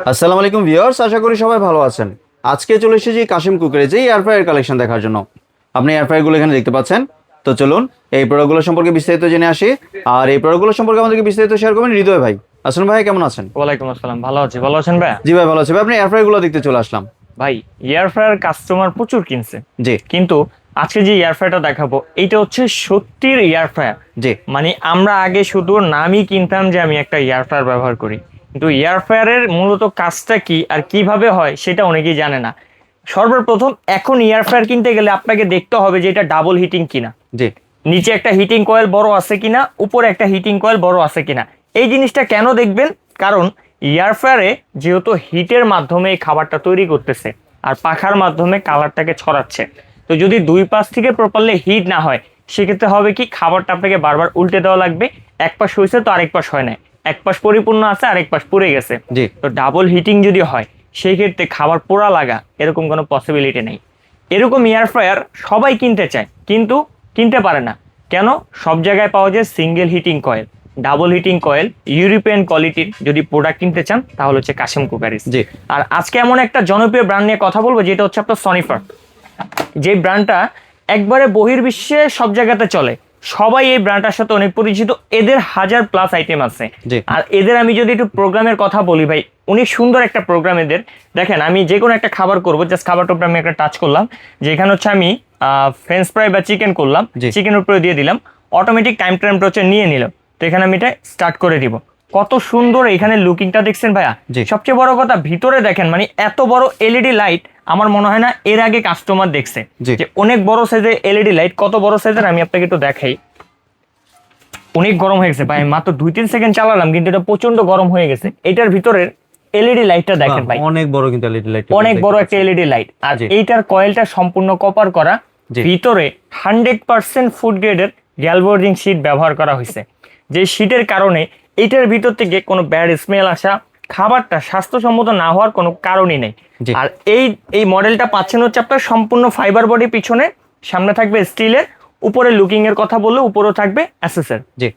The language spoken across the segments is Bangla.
আসসালামু আলাইকুম ভিউয়ার্স, আশা করি সবাই ভালো আছেন। আজকে চলে এসেছি কাশিম কুকারের যে এয়ার ফ্রায়ার কালেকশন দেখার জন্য। আপনি এয়ার ফ্রায়ারগুলো এখানে দেখতে পাচ্ছেন। তো চলুন এই প্রোডাক্টগুলো সম্পর্কে বিস্তারিত জেনে আসি। আর এই প্রোডাক্টগুলো সম্পর্কে আমাদেরকে বিস্তারিত শেয়ার করবেন হৃদয় ভাই। আসসালামু ভাই, কেমন আছেন? ওয়ালাইকুম আসসালাম, ভালো আছি। ভালো আছেন ভাই? জি ভাই, ভালো আছি ভাই। আপনি এয়ার ফ্রায়ারগুলো দেখতে চলে আসলাম। ভাই, এয়ার ফ্রায়ার কাস্টমার প্রচুর কিনছে, জি কিন্তু আজকে যে এয়ার ফ্রায়ারটা দেখাবো এইটা হচ্ছে সত্যির এয়ার ফ্রায়ার। জি মানে আমরা আগে শুধু নামই কিনতাম যে আমি একটা এয়ার ফ্রায়ার ব্যবহার করি, কিন্তু এয়ার ফ্রায়ারের মূলত কাজটা কি আর কিভাবে হয় সেটা অনেকেই জানে না। সর্বপ্রথম এখন এয়ার ফ্রায়ার কিনতে গেলে আপনাকে দেখতে হবে যে এটা ডাবল হিটিং কিনা, জি নিচে একটা হিটিং কয়েল বড় আছে কিনা, উপরে একটা হিটিং কয়েল বড় আছে কিনা। এই জিনিসটা কেন দেখবেন? কারণ এয়ার ফ্রায়ারে যেহেতু হিটের মাধ্যমে এই খাবারটা তৈরি করতেছে আর পাখার মাধ্যমে কালারটাকে ছড়াচ্ছে, তো যদি দুই পাশ থেকে প্রপারলি হিট না হয় সেক্ষেত্রে হবে কি, খাবারটা আপনাকে বারবার উল্টে দেওয়া লাগবে। এক পাশ হয়েছে তো আরেক পাশ হয় না, এক পাশ পরিপূর্ণ আছে আরেক পাশ পুড়ে গেছে। জি তো ডাবল হিটিং যদি হয় সেই ক্ষেত্রে খাবার পোড়া লাগা এরকম কোনো পসিবিলিটি নেই। এরকম এয়ার ফ্রায়ার সবাই কিনতে চায় কিন্তু কিনতে পারে না। কেন? সব জায়গায় পাওয়া যায় single heating coil, double heating coil European কোয়ালিটির যদি প্রোডাক্ট কিনতে চান তাহলে হচ্ছে কাশিম কুকারিজ। জি আর আজকে এমন একটা জনপ্রিয় ব্র্যান্ড নিয়ে কথা বলবো যেটা হচ্ছে আপনার সনিফার। যে ব্র্যান্ডটা একবারে বহির্বিশ্বে সব জায়গাতে চলে, সবাই এই ব্র্যান্ডটার সাথে অনেক পরিচিত। এদের 1000+ আইটেম আছে। জি আর এদের আমি যদি একটু প্রোগ্রামের কথা বলি ভাই, অনেক সুন্দর একটা প্রোগ্রাম এদের। দেখেন, আমি যে কোনো একটা খাবার করবো, জাস্ট খাবারটা উপরে আমি একটা টাচ করলাম, যে এখানে হচ্ছে আমি ফ্রেঞ্চ ফ্রাই বা চিকেন করলাম, জি চিকেনের উপরে দিয়ে দিলাম, অটোমেটিক টাইমটা হচ্ছে নিয়ে নিলাম। তো এখানে আমি এটা স্টার্ট করে দিব। কত সুন্দর এখানে লুকিংটা দেখছেন ভাইয়া। জি সবচেয়ে বড় কথা, ভিতরে দেখেন, মানে এত বড় এলইডি লাইট আমার মনে হয় না এর আগে কাস্টমার দেখছে। জি যে অনেক বড় সাইজের এলইডি লাইট, কত বড় সাইজের আমি আপনাকে একটু দেখাই। অনেক গরম হয়ে গেছে ভাই, আমি মাত্র 2-3 সেকেন্ড চালালাম কিন্তু এটা প্রচন্ড গরম হয়ে গেছে। এটার ভিতরের এলইডি লাইটটা দেখেন ভাই, অনেক বড় কিন্তু এলইডি লাইট, অনেক বড় একটা এলইডি লাইট। আর জি। এইটার কয়েলটা সম্পূর্ণ কপার করা, জি। ভিতরে 100% ফুড গ্রেডের গ্যালভার্জিং শীট ব্যবহার করা হয়েছে। যে শীটের কারণে এইটার ভিতর থেকে কোনো ব্যাড স্মেল আসা, খাবারটা স্বাস্থ্যসম্মত না হওয়ার কোনো কারণই নেই। জি। আর এই এই মডেলটা পাচ্ছেন হচ্ছে আপনার সম্পূর্ণ ফাইবার বডি, পিছনে সামনে থাকবে স্টিলের, উপরে লুকিং এর কথা বললে উপরেও থাকবে এসএসএর। জি।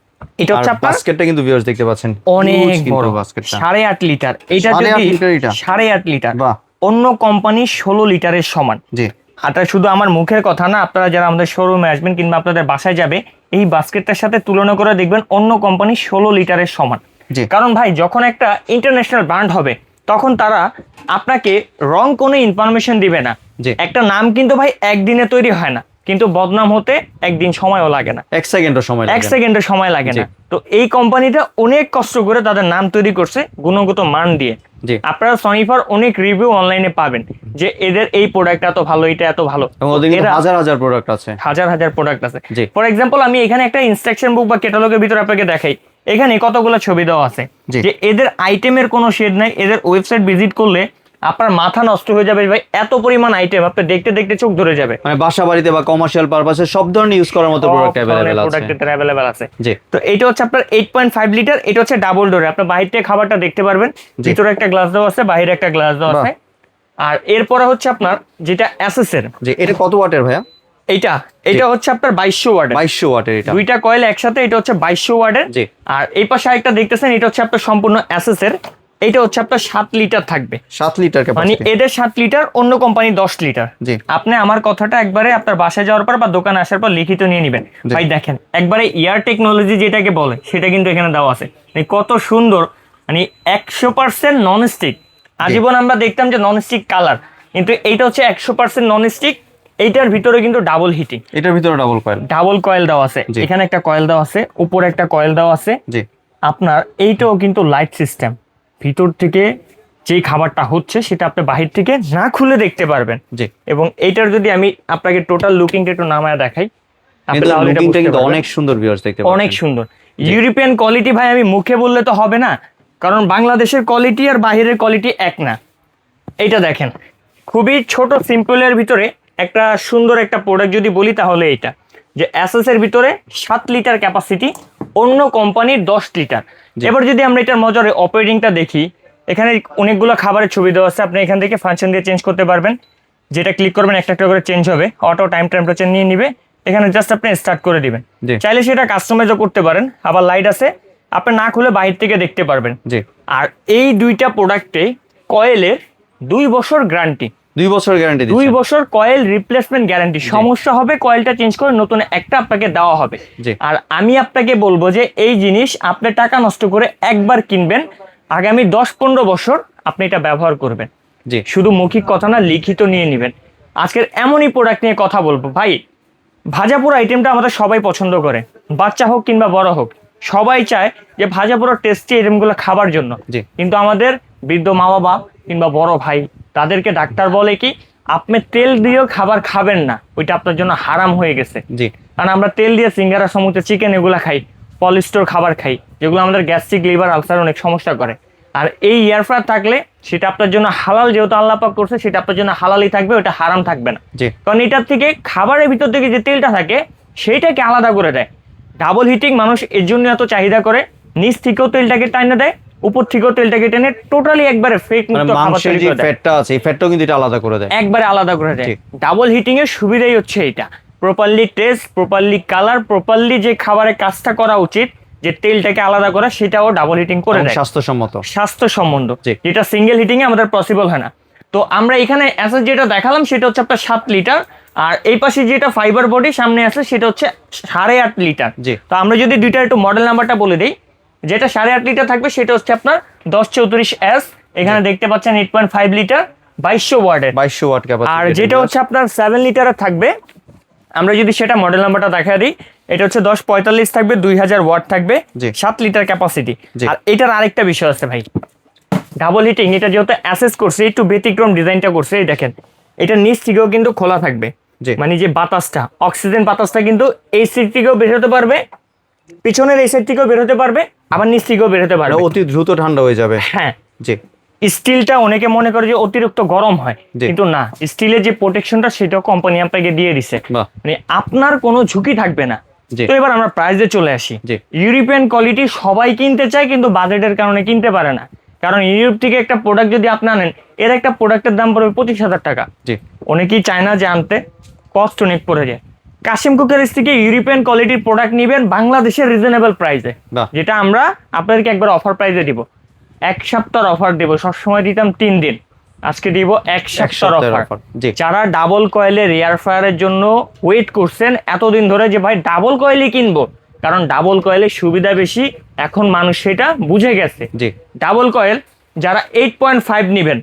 এটা হচ্ছে আপনার বাস্কেটটা কিন্তু ভিউয়ার্স দেখতে পাচ্ছেন অনেক বড়, বাস্কেটটা 8.5 লিটার। এটা 8.5 যদি লিটার, এটা 8.5 লিটার, বাহ। অন্য কোম্পানি 16 লিটারের সমান। জি এটা শুধু আমার মুখের কথা না, আপনারা যারা আমাদের শোরুমে আসবেন কিংবা আপনাদের বাসায় যাবে, এই বাস্কেটটার সাথে তুলনা করে দেখবেন অন্য কোম্পানি 16 লিটারের সমান। জি কারণ ভাই, যখন একটা ইন্টারন্যাশনাল ব্র্যান্ড হবে তখন তারা আপনাকে রং কোনো ইনফরমেশন দিবে না। জি। একটা নাম কিন্তু ভাই একদিনে তৈরি হয় না, কিন্তু বদনাম হতে একদিন সময়ও লাগে না, 1 সেকেন্ডও সময় লাগে 1 না। সেকেন্ডের সময় লাগে জি। না। তো এই কোম্পানিটা অনেক কষ্ট করে তাদের নাম তৈরি করছে গুণগত মান দিয়ে। জি। আপনারা সনিফার অনেক রিভিউ অনলাইনে পাবেন যে এদের এই প্রোডাক্ট এত ভালো, এটা এত ভালো। এবং ওদের কিন্তু এরা হাজার হাজার প্রোডাক্ট আছে। হাজার হাজার প্রোডাক্ট আছে। জি। ফর এক্সাম্পল, আমি এখানে একটা ইনস্ট্রাকশন বুক বা ক্যাটালগের ভিতরে আপনাকে দেখাই। এখানে কতগুলো ছবি দেওয়া আছে জি। যে এদের আইটেমের কোনো শেড নাই। এদের ওয়েবসাইট ভিজিট করলে আপনার মাথা নষ্ট হয়ে যাবে ভাই, এত পরিমাণ আইটেম আপনি দেখতে দেখতে চোখ ধরে যাবে। মানে বাসা বাড়িতে বা কমার্শিয়াল পারপাসে সব ধরনের ইউজ করার মতো প্রোডাক্ট অ্যাভেলেবেল আছে। জি। তো এটা হচ্ছে আপনার 8.5 লিটার, এটা হচ্ছে ডাবল ডোরে। আপনি বাহির থেকে খাবারটা দেখতে পারবেন, জি। ভিতরে একটা গ্লাস দেওয়া আছে, বাইরে একটা গ্লাস দেওয়া বাহ। আছে। আর এরপরে হচ্ছে আপনার যেটা অ্যাসেসের, জি। এটা কত ওয়াটের ভাইয়া? এটা হচ্ছে আপনার 2200 ওয়াটের। 2200 ওয়াটের এটা। দুইটা কয়েল একসাথে, এটা হচ্ছে 2200 ওয়াটের। জি। আর এই পাশে আরেকটা দেখতেছেন, এটা হচ্ছে আপনার সম্পূর্ণ অ্যাসেসের। এটা হচ্ছে আপনার 7 লিটার থাকবে। 7 লিটার মানে ক্যাপাসিটি। এদের 7 লিটার, অন্য কোম্পানি 10 লিটার। জি। আপনি আমার কথাটা একবারে আপনার বাসায় যাওয়ার পর বা দোকানে আসার পর লিখিত নিয়ে নেবেন। জি। ভাই দেখেন, একবারে ইয়ার টেকনোলজি যেটাকে বলে সেটা কিন্তু এখানে দেওয়া আছে। মানে কত সুন্দর, মানে 100% নন স্টিক। আজীবন আমরা দেখতাম যে নন স্টিক কালার, কিন্তু এইটা হচ্ছে 100% নন স্টিক। এইটার ভিতরে কিন্তু ডাবল হিটিং, এটার ভিতরে ডাবল কয়েল দেওয়া আছে। জি। এখানে একটা কয়েল দেওয়া আছে, উপরে একটা কয়েল দেওয়া আছে। জি আপনার এইটাও কিন্তু লাইট সিস্টেম, ভিতর থেকে যে খাবারটা হচ্ছে সেটা আপনি বাহির থেকে না খুলে দেখতে পারবেন। জি। এবং এইটার যদি আমি আপনাকে টোটাল লুকিংটা একটু নামায় দেখাই, আপনি কিন্তু তাহলে এটা লুকিংটা বুঝতে কিন্তু পারবেন। অনেক সুন্দর ভিউয়ার্স দেখতে পাচ্ছেন। অনেক সুন্দর জি। ইউরোপিয়ান কোয়ালিটি ভাই, আমি মুখে বললে তো হবে না, কারণ বাংলাদেশের কোয়ালিটি আর বাইরের কোয়ালিটি এক না। এইটা দেখেন, খুবই ছোট সিম্পলের ভিতরে একটা সুন্দর একটা প্রোডাক্ট যদি বলি তাহলে এইটা, যে এসএস এর ভিতরে 7 লিটার ক্যাপাসিটি, অন্য কোম্পানির 10 লিটার। জি। এবার যদি আমরা এটার মজারে অপারেটিংটা দেখি, এখানে অনেকগুলো খাবারের ছবি দেওয়া আছে। আপনি এখান থেকে ফাংশন দিয়ে চেঞ্জ করতে পারবেন, যেটা ক্লিক করবেন একটা একটা করে চেঞ্জ হবে, অটো টাইম টেম্পারেচার নিয়ে নিবে। এখানে জাস্ট আপনি স্টার্ট করে দিবেন। জি। চাইলে সেটা কাস্টমাইজও করতে পারেন। আবার লাইট আছে, আপনি না খুলে বাইরে থেকে দেখতে পারবেন। জি। আর এই দুইটা প্রোডাক্টে কয়েলের 2 বছর গ্যারান্টি, 2 বছর গ্যারান্টি 2 বছর কয়েল রিপ্লেসমেন্ট গ্যারান্টি। সমস্যা হবে কয়েলটা চেঞ্জ করে নতুন একটা আপনাকে দেওয়া হবে। জি। আর আমি আপনাকে বলবো যে এই জিনিস আপনি টাকা নষ্ট করে একবার কিনবেন, আগামী 10-15 বছর আপনি এটা ব্যবহার করবেন। জি। শুধু মৌখিক কথা না, লিখিত নিয়ে নেবেন। আজকের এমনই প্রোডাক্ট নিয়ে কথা বলবো ভাই। ভাজাপোড়া আইটেমটা আমাদের সবাই পছন্দ করে, বাচ্চা হোক কিংবা বড় হোক, সবাই চায় যে ভাজাপোড়া টেস্টি আইটেমগুলো খাবার জন্য। জি। কিন্তু আমাদের বৃদ্ধ মা বাবা কিংবা বড় ভাই, তাদেরকে ডাক্তার বলে কি আপনি তেল দিয়েও খাবার খাবেন না, ওইটা আপনার জন্য হারাম হয়ে গেছে। জি। কারণ আমরা তেল দিয়ে সিঙ্গারা, সমুচা, চিকেন এগুলা খাই, পলিস্টোর খাবার খাই, যেগুলো আমাদের গ্যাস্ট্রিক, লিভার, আলসার অনেক সমস্যা করে। আর এই এয়ার ফ্রায়ার থাকলে সেটা আপনার জন্য হালাল, যেহেতু আল্লাহ পাক করছে, সেটা আপনার জন্য হালালই থাকবে, ওটা হারাম থাকবে না। জি। কারণ এটার থেকে খাবারের ভিতর থেকে যে তেলটা থাকে সেইটাকে আলাদা করে দেয়। ডাবল হিটিং মানুষ এর জন্য এত চাহিদা করে, নিচ থেকেও তেলটাকে টাইনা দেয়, উপর থেকেও তেলটাকে টেনে টোটালি একবারে ফেক মানে মুক্ত খাবার মাংসের তৈরি যে করে দেয়। ফ্যাটটা আছে এই ফ্যাটটাও কিন্তু এটা আলাদা করে দেয়, একবারে আলাদা করে দেয়। জি। ডাবল হিটিং এর সুবিধাই হচ্ছে এটা, properly test, properly colour, properly যে খাবারের কাজটা করা উচিত, যে তেলটাকে আলাদা করা, সেটাও ডাবল হিটিং করে এবং দেয়। স্বাস্থ্যসম্মত। স্বাস্থ্য সম্বন্ধ, জি। যেটা সিঙ্গেল হিটিং এ আমাদের পসিবল হয় না। তো আমরা এখানে অ্যাসেস যেটা দেখালাম সেটা হচ্ছে আপনার 7 লিটার, আর এই পাশে যেটা ফাইবার বডি সামনে আছে সেটা হচ্ছে 8.5 লিটার। জি। তো আমরা যদি দুইটা একটু মডেল নাম্বারটা বলে দিই, যেটা 8.5 লিটার থাকবে সেটা হচ্ছে আপনার 1034S, এখানে দেখতে পাচ্ছেন 8.5 লিটার 2200 ওয়াটের। 2200 ওয়াট ক্যাপাসিটি। আর যেটা হচ্ছে আপনার 7 লিটারের থাকবে, আমরা যদি সেটা মডেল নাম্বারটা দেখা দিই, এটা হচ্ছে 1045 থাকবে, 2000 ওয়াট থাকবে, জি। 7 লিটার ক্যাপাসিটি। জি। আর এটার আরেকটা বিষয় আছে ভাই, ডাবল হিটিং এটা যেহেতু অ্যাসেস করছে, একটু ব্যতিক্রম ডিজাইনটা করছে। এই দেখেন, এটা নিচ থেকেও কিন্তু খোলা থাকবে, জি। মানে যে বাতাসটা, অক্সিজেন বাতাসটা কিন্তু এই সাইড থেকেও বের হতে পারবে, পিছনের এই সাইড থেকেও বের হতে পারবে, আবার নিচ থেকেও বের হতে পারবে। অতি দ্রুত ঠান্ডা হয়ে যাবে। হ্যাঁ। জি। স্টিলটা অনেকে মনে করে যে অতিরিক্ত গরম হয়, জি। কিন্তু না, স্টিলের যে প্রোটেকশনটা সেটাও কোম্পানি আপনাকে দিয়ে দিছে, বাহ। মানে আপনার কোনো ঝুঁকি থাকবে না। জি। তো এবার আমরা প্রাইসে চলে আসি। জি। ইউরোপিয়ান কোয়ালিটি সবাই কিনতে চায়, কিন্তু বাজেটের কারণে কিনতে পারে না। কারণ ইউরোপ থেকে একটা প্রোডাক্ট যদি আপনি আনেন, এর একটা প্রোডাক্টের দাম পড়বে 25,000 টাকা। জি। অনেকেই চায় না যে আনতে, কস্ট অনেক পড়ে যায়। কাশিম কুকারিজ থেকে ইউরোপিয়ান কোয়ালিটির প্রোডাক্ট নেবেন বাংলাদেশের রিজনেবল প্রাইসে, বাহ। যেটা আমরা আপনাদেরকে একবার অফার প্রাইসে দিব। 1 সপ্তাহ অফার দেব, সবসময় দিতাম 3 দিন, আজকে দিব 1 সপ্তাহ সপ্তাহের অফার। offer, জি। যারা ডাবল কয়েলের এয়ার ফ্রায়ারের জন্য ওয়েট করছেন এতদিন ধরে যে ভাই ডাবল কয়েলই কিনবো, কারণ ডাবল কয়েলের সুবিধা বেশি, এখন মানুষ সেটা বুঝে গেছে। জি। ডাবল কয়েল যারা 8.5 নেবেন,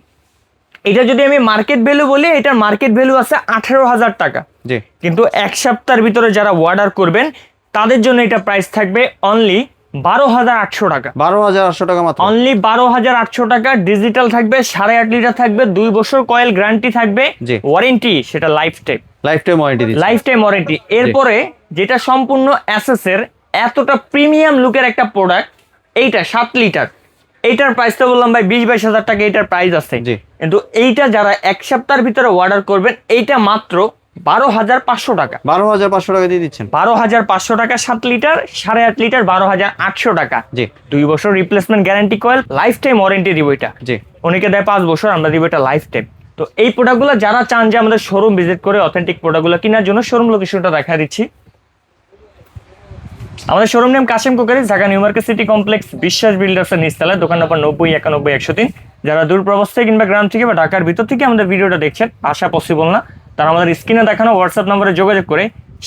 এটা যদি আমি মার্কেট ভ্যালু বলি, এটার মার্কেট ভ্যালু আছে 18,000 টাকা। জি। কিন্তু 1 সপ্তাহের ভিতরে যারা অর্ডার করবেন তাদের জন্য এটা প্রাইস থাকবে অনলি 12,800 টাকা। 12,800 টাকা মাত্র। অনলি 12,800 টাকা। ডিজিটাল থাকবে, 8.5 লিটার থাকবে, 2 বছর কয়েল গ্যারান্টি থাকবে, জি। ওয়ারেন্টি সেটা lifetime, lifetime warranty দিচ্ছে। Lifetime warranty. এরপরে যেটা সম্পূর্ণ অ্যাসেসের এতটা প্রিমিয়াম লুকের একটা প্রোডাক্ট, এইটা 7 লিটার, এইটার প্রাইস তো বললাম ভাই 20-22 হাজার টাকা এইটার প্রাইস আছে। জি। কিন্তু এইটা যারা 1 সপ্তাহের ভিতরে অর্ডার করবেন, এইটা মাত্র 12,500 টাকা। 12,500 টাকা দিয়ে দিচ্ছেন। 12,500 টাকা 7 লিটার, 8.5 লিটার 12,800 টাকা। জি। 2 বছর replacement guarantee coil, life time warranty দিব এটা। জি। অনেকে দেয় 5 বছর, আমরা দিব এটা লাইফ টাইম। তো এই প্রোডাক্টগুলো যারা চান যে আমাদের শোরুম ভিজিট করে অথেন্টিক প্রোডাক্টগুলো কেনার জন্য, শোরুম লোকেশনটা দেখা দিচ্ছি। আমাদের showroom name Kashim cookeries, Dhaka new market city complex, Biswas বিল্ডার্সের নিচতলায়, দোকান নম্বর 90 91 103। যারা দূর প্রবাস থেকে কিংবা গ্রাম থেকে বা ঢাকার ভিতর থেকে আমাদের ভিডিওটা দেখছেন, আসা পসিবল না, তারা আমাদের স্ক্রিনে দেখানো হোয়াটসঅ্যাপ নম্বরে যোগাযোগ করে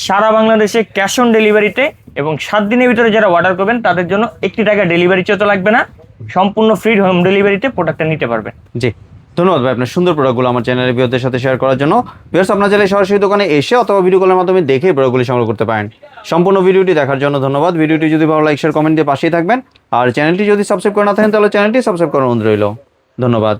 সারা বাংলাদেশে ক্যাশ অন ডেলিভারিতে এবং 7 দিনের ভিতরে যারা অর্ডার করবেন তাদের জন্য 1 টাকা ডেলিভারি চার্জ লাগবে না, সম্পূর্ণ ফ্রি হোম ডেলিভারিতে প্রোডাক্টটা নিতে পারবেন। জি। ধন্যবাদ ভাই আপনার সুন্দর প্রোডাক্টগুলো আমার চ্যানেলের ভিউয়ারদের সাথে শেয়ার করার জন্য। ভিউয়ার্স, আপনারা চাইলে সরাসরি দোকানে এসে অথবা ভিডিও কলের মাধ্যমে দেখে প্রোডাক্টগুলি সংগ্রহ করতে পারেন। সম্পূর্ণ ভিডিওটি দেখার জন্য ধন্যবাদ। ভিডিওটি যদি ভালো লাইক শেয়ার কমেন্ট দিয়ে পাশেই থাকবেন, আর চ্যানেলটি যদি সাবস্ক্রাইব করে না থাকেন তাহলে চ্যানেলটি সাবস্ক্রাইব করার অনুরোধ রইল। ধন্যবাদ।